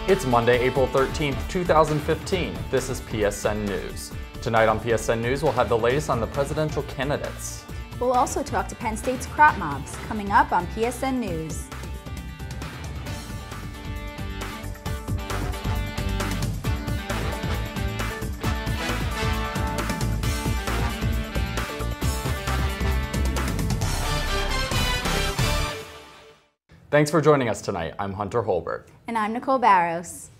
It's Monday, April 13th, 2015. This is PSN News. Tonight on PSN News, we'll have the latest on the presidential candidates. We'll also talk to Penn State's crop mobs, coming up on PSN News. Thanks for joining us tonight. I'm Hunter Holbert. And I'm Nicole Barros.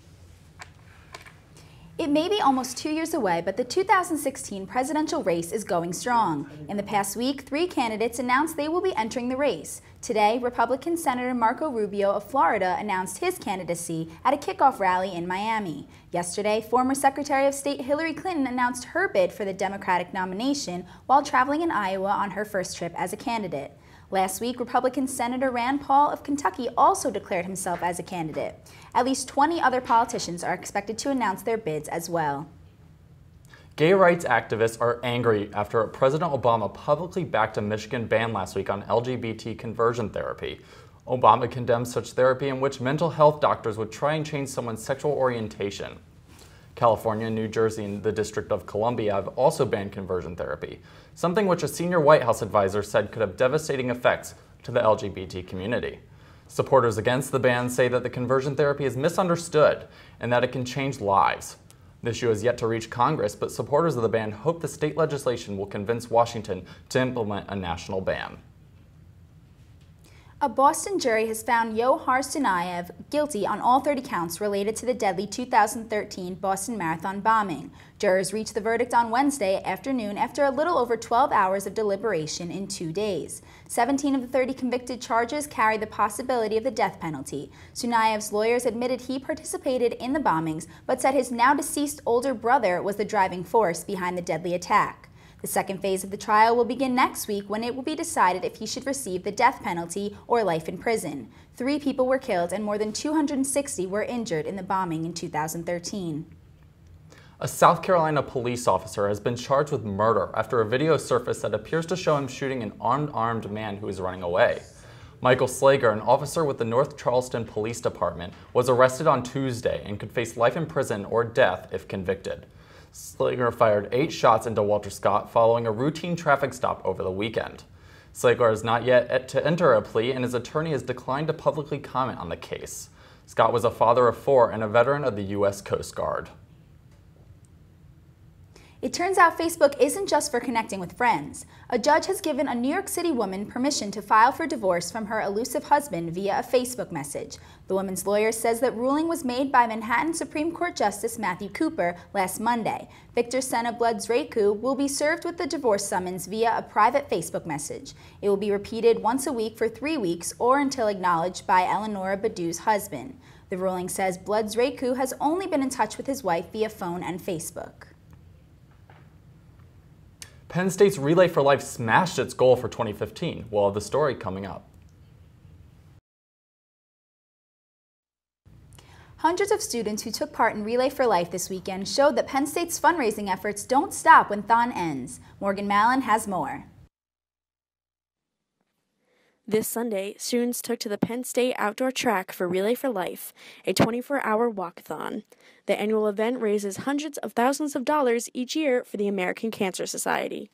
It may be almost 2 years away, but the 2016 presidential race is going strong. In the past week, 3 candidates announced they will be entering the race. Today, Republican Senator Marco Rubio of Florida announced his candidacy at a kickoff rally in Miami. Yesterday, former Secretary of State Hillary Clinton announced her bid for the Democratic nomination while traveling in Iowa on her first trip as a candidate. Last week, Republican Senator Rand Paul of Kentucky also declared himself as a candidate. At least 20 other politicians are expected to announce their bids as well. Gay rights activists are angry after President Obama publicly backed a Michigan ban last week on LGBT conversion therapy. Obama condemned such therapy in which mental health doctors would try and change someone's sexual orientation. California, New Jersey, and the District of Columbia have also banned conversion therapy, something which a senior White House advisor said could have devastating effects to the LGBT community. Supporters against the ban say that the conversion therapy is misunderstood and that it can change lives. The issue has yet to reach Congress, but supporters of the ban hope the state legislation will convince Washington to implement a national ban. A Boston jury has found Johar Tsarnaev guilty on all 30 counts related to the deadly 2013 Boston Marathon bombing. Jurors reached the verdict on Wednesday afternoon after a little over 12 hours of deliberation in 2 days. 17 of the 30 convicted charges carry the possibility of the death penalty. Tsarnaev's lawyers admitted he participated in the bombings, but said his now-deceased older brother was the driving force behind the deadly attack. The second phase of the trial will begin next week when it will be decided if he should receive the death penalty or life in prison. 3 people were killed and more than 260 were injured in the bombing in 2013. A South Carolina police officer has been charged with murder after a video surfaced that appears to show him shooting an unarmed man who is running away. Michael Slager, an officer with the North Charleston Police Department, was arrested on Tuesday and could face life in prison or death if convicted. Slager fired 8 shots into Walter Scott following a routine traffic stop over the weekend. Slager is not yet to enter a plea, and his attorney has declined to publicly comment on the case. Scott was a father of 4 and a veteran of the U.S. Coast Guard. It turns out Facebook isn't just for connecting with friends. A judge has given a New York City woman permission to file for divorce from her elusive husband via a Facebook message. The woman's lawyer says that ruling was made by Manhattan Supreme Court Justice Matthew Cooper last Monday. Victor Senna Bloods-Raku will be served with the divorce summons via a private Facebook message. It will be repeated once a week for 3 weeks or until acknowledged by Eleonora Badu's husband. The ruling says Bloods-Raku has only been in touch with his wife via phone and Facebook. Penn State's Relay for Life smashed its goal for 2015. We'll have the story coming up. Hundreds of students who took part in Relay for Life this weekend showed that Penn State's fundraising efforts don't stop when Thon ends. Morgan Mallon has more. This Sunday, students took to the Penn State outdoor track for Relay for Life, a 24-hour walkathon. The annual event raises hundreds of thousands of dollars each year for the American Cancer Society.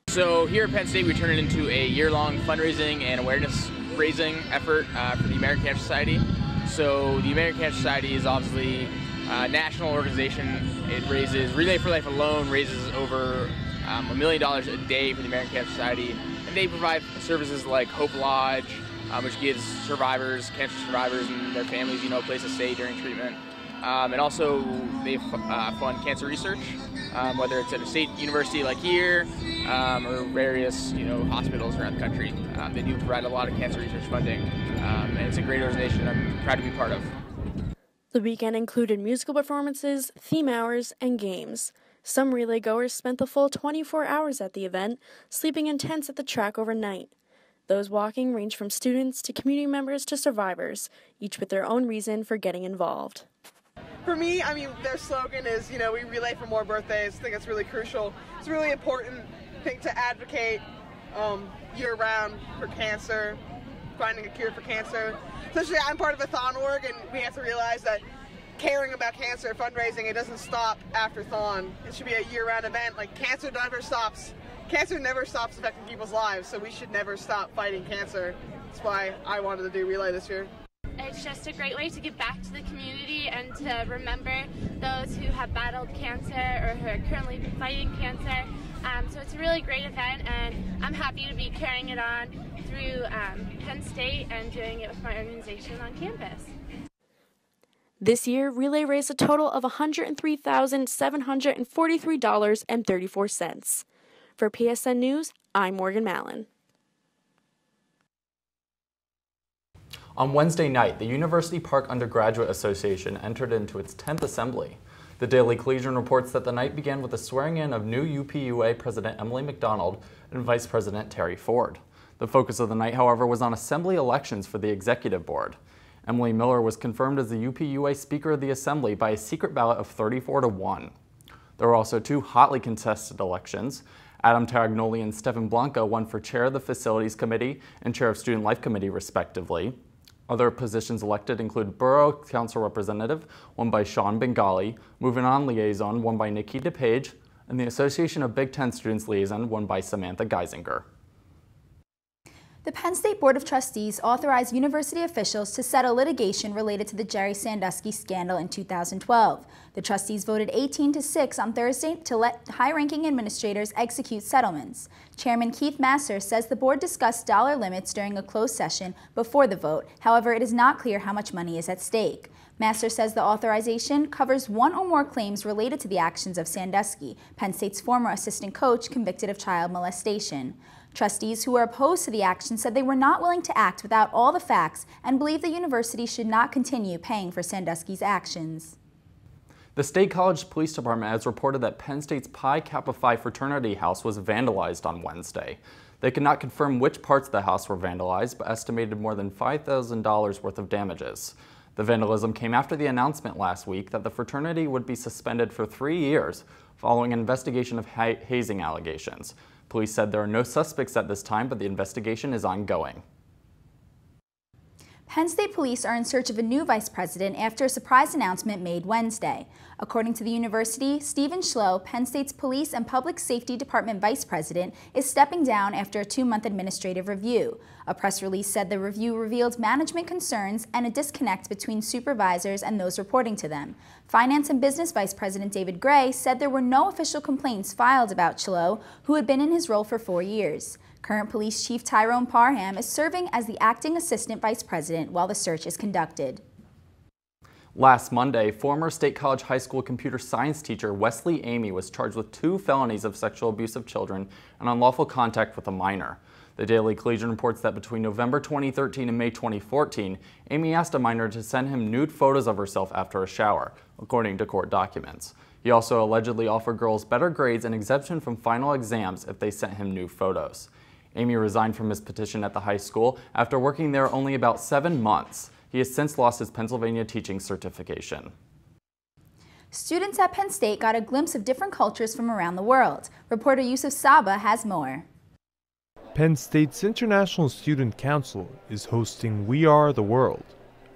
So here at Penn State, we turn it into a year-long fundraising and awareness-raising effort for the American Cancer Society. So the American Cancer Society is obviously a national organization. It raises, Relay for Life alone raises over $1 million a day for the American Cancer Society. And they provide services like Hope Lodge, which gives survivors, cancer survivors and their families, a place to stay during treatment. And also they fund cancer research, whether it's at a state university like here or various hospitals around the country. They do provide a lot of cancer research funding, and it's a great organization I'm proud to be part of. The weekend included musical performances, theme hours, and games. Some relay goers spent the full 24 hours at the event, sleeping in tents at the track overnight. Those walking ranged from students to community members to survivors, each with their own reason for getting involved. For me, their slogan is, we relay for more birthdays. I think it's really crucial. It's a really important thing to advocate year-round for cancer, finding a cure for cancer. Especially I'm part of the Thon org, and we have to realize that caring about cancer fundraising, it doesn't stop after Thon. It should be a year-round event. Like, cancer never stops. Cancer never stops affecting people's lives, so we should never stop fighting cancer. That's why I wanted to do Relay this year. It's just a great way to give back to the community and to remember those who have battled cancer or who are currently fighting cancer. So it's a really great event, and I'm happy to be carrying it on through Penn State and doing it with my organization on campus. This year, Relay raised a total of $103,743.34. For PSN News, I'm Morgan Mallon. On Wednesday night, the University Park Undergraduate Association entered into its 10th assembly. The Daily Collegian reports that the night began with the swearing-in of new UPUA President Emily McDonald and Vice President Terry Ford. The focus of the night, however, was on assembly elections for the Executive Board. Emily Miller was confirmed as the UPUA Speaker of the Assembly by a secret ballot of 34-1. There were also two hotly contested elections. Adam Taragnoli and Stephen Blanco won for Chair of the Facilities Committee and Chair of Student Life Committee, respectively. Other positions elected include Borough Council Representative, won by Sean Bengali, Moving On Liaison, won by Nikita Page, and the Association of Big Ten Students Liaison, won by Samantha Geisinger. The Penn State Board of Trustees authorized university officials to settle litigation related to the Jerry Sandusky scandal in 2012. The trustees voted 18-6 on Thursday to let high-ranking administrators execute settlements. Chairman Keith Masser says the board discussed dollar limits during a closed session before the vote. However, it is not clear how much money is at stake. Masser says the authorization covers one or more claims related to the actions of Sandusky, Penn State's former assistant coach convicted of child molestation. Trustees who were opposed to the action said they were not willing to act without all the facts and believe the university should not continue paying for Sandusky's actions. The State College Police Department has reported that Penn State's Pi Kappa Phi fraternity house was vandalized on Wednesday. They could not confirm which parts of the house were vandalized, but estimated more than $5,000 worth of damages. The vandalism came after the announcement last week that the fraternity would be suspended for 3 years following an investigation of hazing allegations. Police said there are no suspects at this time, but the investigation is ongoing. Penn State police are in search of a new vice president after a surprise announcement made Wednesday. According to the university, Stephen Schlow, Penn State's Police and Public Safety Department vice president, is stepping down after a 2-month administrative review. A press release said the review revealed management concerns and a disconnect between supervisors and those reporting to them. Finance and Business Vice President David Gray said there were no official complaints filed about Schlow, who had been in his role for 4 years. Current Police Chief Tyrone Parham is serving as the acting assistant vice president while the search is conducted. Last Monday, former State College High School computer science teacher Wesley Amy was charged with 2 felonies of sexual abuse of children and unlawful contact with a minor. The Daily Collegian reports that between November 2013 and May 2014, Amy asked a minor to send him nude photos of herself after a shower, according to court documents. He also allegedly offered girls better grades and exemption from final exams if they sent him nude photos. Amy resigned from his position at the high school after working there only about 7 months. He has since lost his Pennsylvania teaching certification. Students at Penn State got a glimpse of different cultures from around the world. Reporter Yusuf Saba has more. Penn State's International Student Council is hosting We Are the World,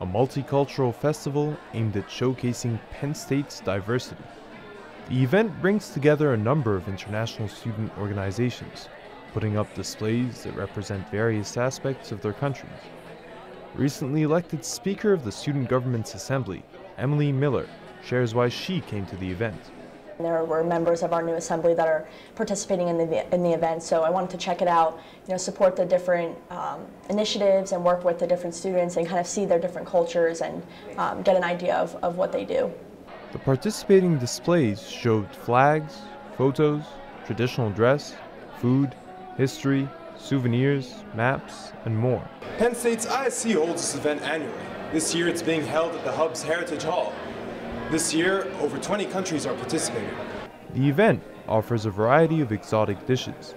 a multicultural festival aimed at showcasing Penn State's diversity. The event brings together a number of international student organizations, putting up displays that represent various aspects of their countries. Recently elected Speaker of the Student Government's Assembly, Emily Miller, shares why she came to the event. There were members of our new assembly that are participating in the event, so I wanted to check it out, support the different initiatives and work with the different students and kind of see their different cultures and get an idea of what they do. The participating displays showed flags, photos, traditional dress, food, history, souvenirs, maps, and more. Penn State's ISC holds this event annually. This year it's being held at the Hub's Heritage Hall. This year, over 20 countries are participating. The event offers a variety of exotic dishes,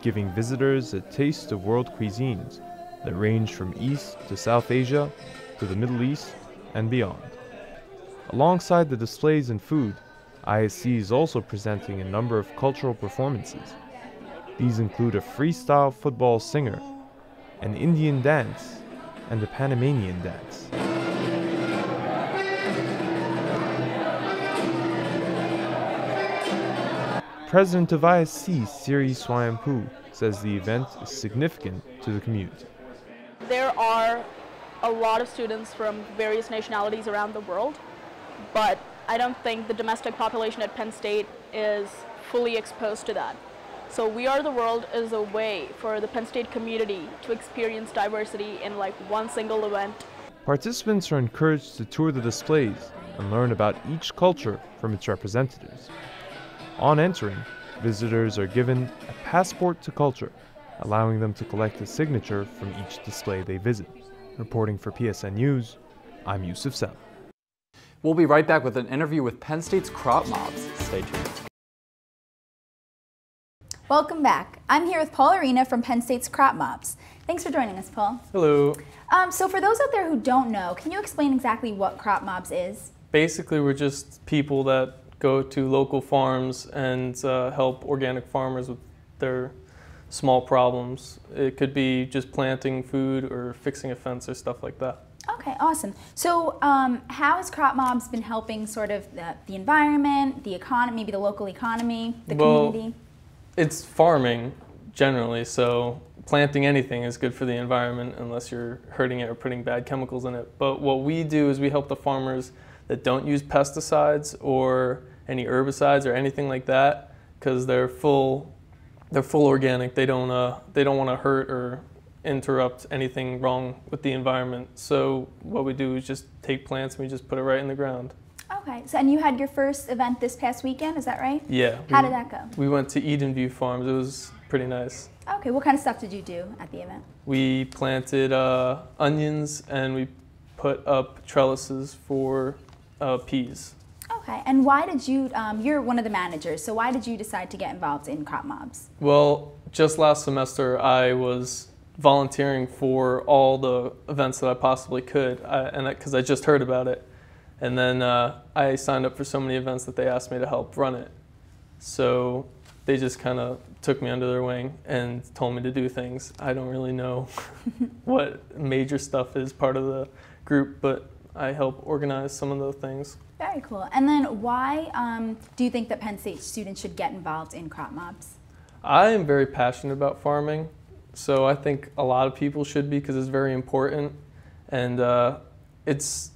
giving visitors a taste of world cuisines that range from East to South Asia to the Middle East and beyond. Alongside the displays and food, ISC is also presenting a number of cultural performances. These include a freestyle football singer, an Indian dance, and a Panamanian dance. president of ISC, Siri Swayampu, says the event is significant to the community. There are a lot of students from various nationalities around the world, but I don't think the domestic population at Penn State is fully exposed to that. So We Are the World is a way for the Penn State community to experience diversity in like one single event. Participants are encouraged to tour the displays and learn about each culture from its representatives. On entering, visitors are given a passport to culture, allowing them to collect a signature from each display they visit. Reporting for PSN News, I'm Yusuf Sel. We'll be right back with an interview with Penn State's crop mobs. Stay tuned. Welcome back. I'm here with Paul Arena from Penn State's Crop Mobs. Thanks for joining us, Paul. Hello. So for those out there who don't know, can you explain exactly what Crop Mobs is? Basically, we're just people that go to local farms and help organic farmers with their small problems. It could be just planting food or fixing a fence or stuff like that. Okay, awesome. So how has Crop Mobs been helping sort of the environment, the economy, maybe the local economy, the community? It's farming generally, so planting anything is good for the environment unless you're hurting it or putting bad chemicals in it. But what we do is we help the farmers that don't use pesticides or any herbicides or anything like that, because they're full organic. They don't want to hurt or interrupt anything wrong with the environment. So what we do is just take plants and we just put it right in the ground. Okay, so and you had your first event this past weekend, is that right? Yeah. How did that go? We went to Edenview Farms. It was pretty nice. Okay, what kind of stuff did you do at the event? We planted onions and we put up trellises for peas. Okay, and why did you, you're one of the managers, so why did you decide to get involved in Crop Mobs? Well, just last semester I was volunteering for all the events that I possibly could, because I just heard about it. And then I signed up for so many events that they asked me to help run it. So they just kind of took me under their wing and told me to do things. I don't really know what major stuff is part of the group, but I help organize some of the things. Very cool. And then why do you think that Penn State students should get involved in Crop Mobs? I am very passionate about farming, so I think a lot of people should be, because it's very important, and it's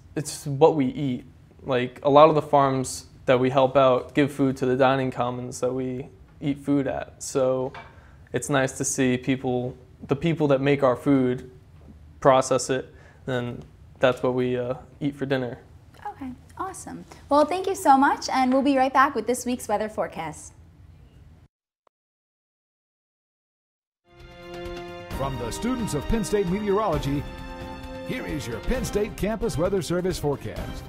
what we eat. Like, a lot of the farms that we help out give food to the dining commons that we eat food at. So it's nice to see the people that make our food process it, and that's what we eat for dinner. Okay, awesome. Well, thank you so much, and we'll be right back with this week's weather forecast. From the students of Penn State Meteorology, here is your Penn State Campus Weather Service forecast.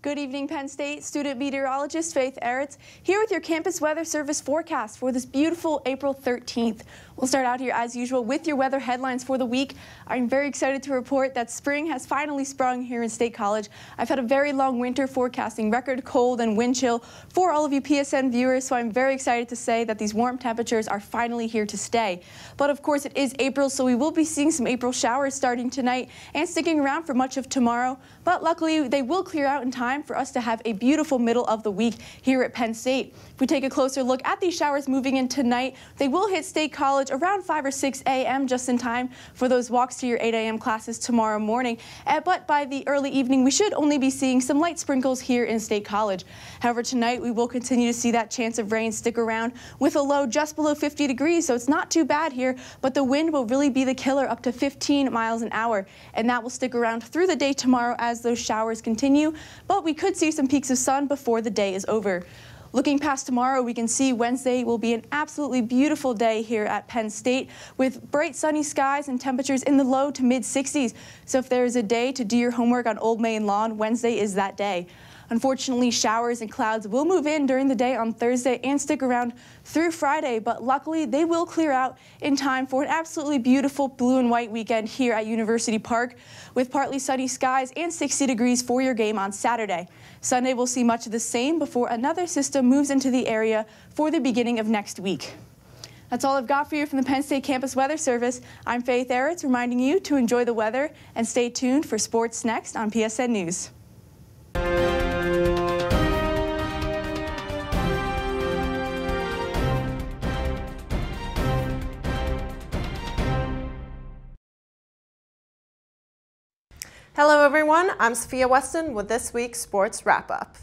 Good evening, Penn State. Student meteorologist Faith Eretz here with your Campus Weather Service forecast for this beautiful April 13th. We'll start out here as usual with your weather headlines for the week. I'm very excited to report that spring has finally sprung here in State College. I've had a very long winter, forecasting record cold and wind chill for all of you PSN viewers, so I'm very excited to say that these warm temperatures are finally here to stay. But of course it is April, so we will be seeing some April showers starting tonight and sticking around for much of tomorrow. But luckily they will clear out in time for us to have a beautiful middle of the week here at Penn State. If we take a closer look at these showers moving in tonight, they will hit State College around 5 or 6 a.m. just in time for those walks to your 8 a.m. classes tomorrow morning. But by the early evening, we should only be seeing some light sprinkles here in State College. However, tonight we will continue to see that chance of rain stick around with a low just below 50 degrees, so it's not too bad here, but the wind will really be the killer, up to 15 miles an hour, and that will stick around through the day tomorrow as those showers continue, but we could see some peaks of sun before the day is over. Looking past tomorrow, we can see Wednesday will be an absolutely beautiful day here at Penn State with bright sunny skies and temperatures in the low to mid 60s. So if there is a day to do your homework on Old Main Lawn, Wednesday is that day. Unfortunately, showers and clouds will move in during the day on Thursday and stick around through Friday, but luckily they will clear out in time for an absolutely beautiful blue and white weekend here at University Park with partly sunny skies and 60 degrees for your game on Saturday. Sunday will see much of the same before another system moves into the area for the beginning of next week. That's all I've got for you from the Penn State Campus Weather Service. I'm Faith Eretz, reminding you to enjoy the weather and stay tuned for sports next on PSN News. Hello everyone, I'm Sophia Weston with this week's Sports Wrap-Up.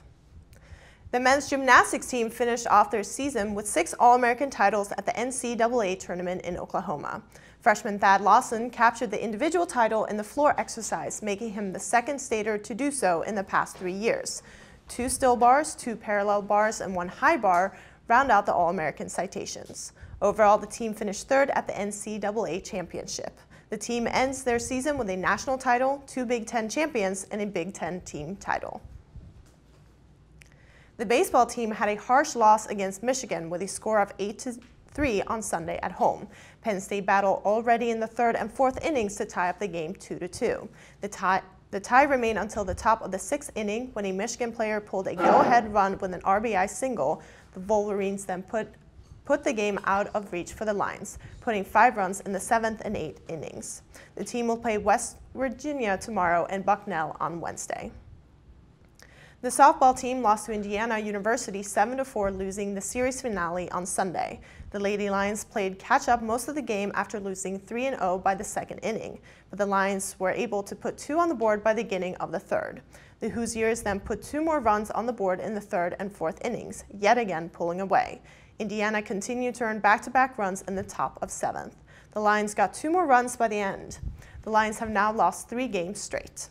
The men's gymnastics team finished off their season with 6 All-American titles at the NCAA tournament in Oklahoma. Freshman Thad Lawson captured the individual title in the floor exercise, making him the second stater to do so in the past 3 years. 2 still bars, 2 parallel bars, and 1 high bar round out the All-American citations. Overall, the team finished 3rd at the NCAA championship. The team ends their season with a national title, 2 Big Ten champions, and a Big Ten team title. The baseball team had a harsh loss against Michigan with a score of 8-3 on Sunday at home. Penn State battled already in the 3rd and 4th innings to tie up the game 2-2. The tie remained until the top of the 6th inning when a Michigan player pulled a go-ahead run with an RBI single. The Wolverines then put the game out of reach for the Lions, putting 5 runs in the 7th and 8th innings. The team will play West Virginia tomorrow and Bucknell on Wednesday. The softball team lost to Indiana University 7-4, losing the series finale on Sunday. The Lady Lions played catch-up most of the game after losing 3-0 by the 2nd inning, but the Lions were able to put 2 on the board by the beginning of the 3rd. The Hoosiers then put 2 more runs on the board in the 3rd and 4th innings, yet again pulling away. Indiana continued to earn back-to-back runs in the top of 7th. The Lions got 2 more runs by the end. The Lions have now lost 3 games straight.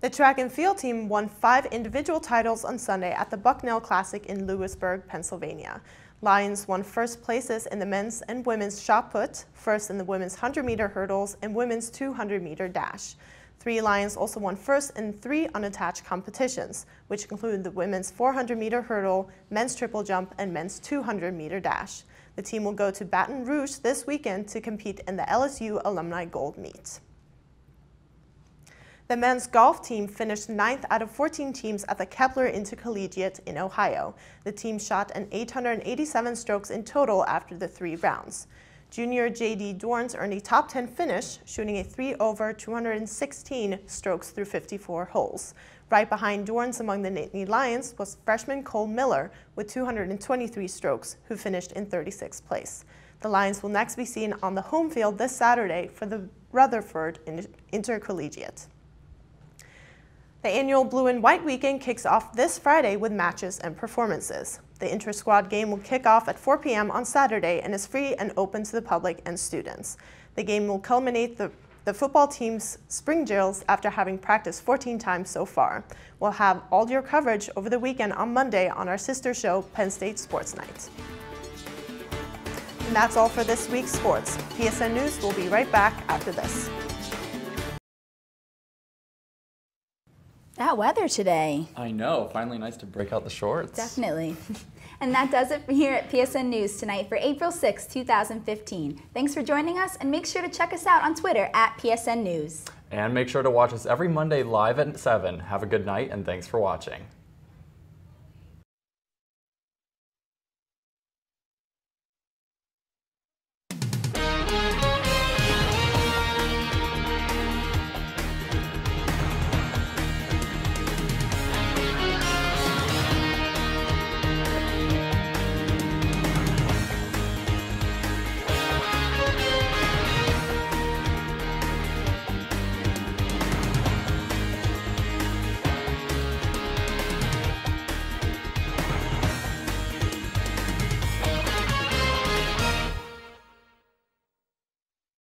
The track and field team won 5 individual titles on Sunday at the Bucknell Classic in Lewisburg, Pennsylvania. Lions won first places in the men's and women's shot put, first in the women's 100-meter hurdles and women's 200-meter dash. 3 Lions also won first in 3 unattached competitions, which include the women's 400-meter hurdle, men's triple jump, and men's 200-meter dash. The team will go to Baton Rouge this weekend to compete in the LSU Alumni Gold Meet. The men's golf team finished 9th out of 14 teams at the Kepler Intercollegiate in Ohio. The team shot an 887 strokes in total after the 3 rounds. Junior J.D. Dorns earned a top 10 finish, shooting a 3 over 216 strokes through 54 holes. Right behind Dorns among the Nittany Lions was freshman Cole Miller with 223 strokes, who finished in 36th place. The Lions will next be seen on the home field this Saturday for the Rutherford Intercollegiate. The annual Blue and White Weekend kicks off this Friday with matches and performances. The inter-squad game will kick off at 4 p.m. on Saturday and is free and open to the public and students. The game will culminate the football team's spring drills after having practiced 14 times so far. We'll have all your coverage over the weekend on Monday on our sister show, Penn State Sports Night. And that's all for this week's sports. PSN News will be right back after this. That weather today. I know, finally nice to break out the shorts. Definitely. And that does it here at PSN News tonight for April 6, 2015. Thanks for joining us, and make sure to check us out on Twitter at PSN News. And make sure to watch us every Monday live at 7. Have a good night, and thanks for watching.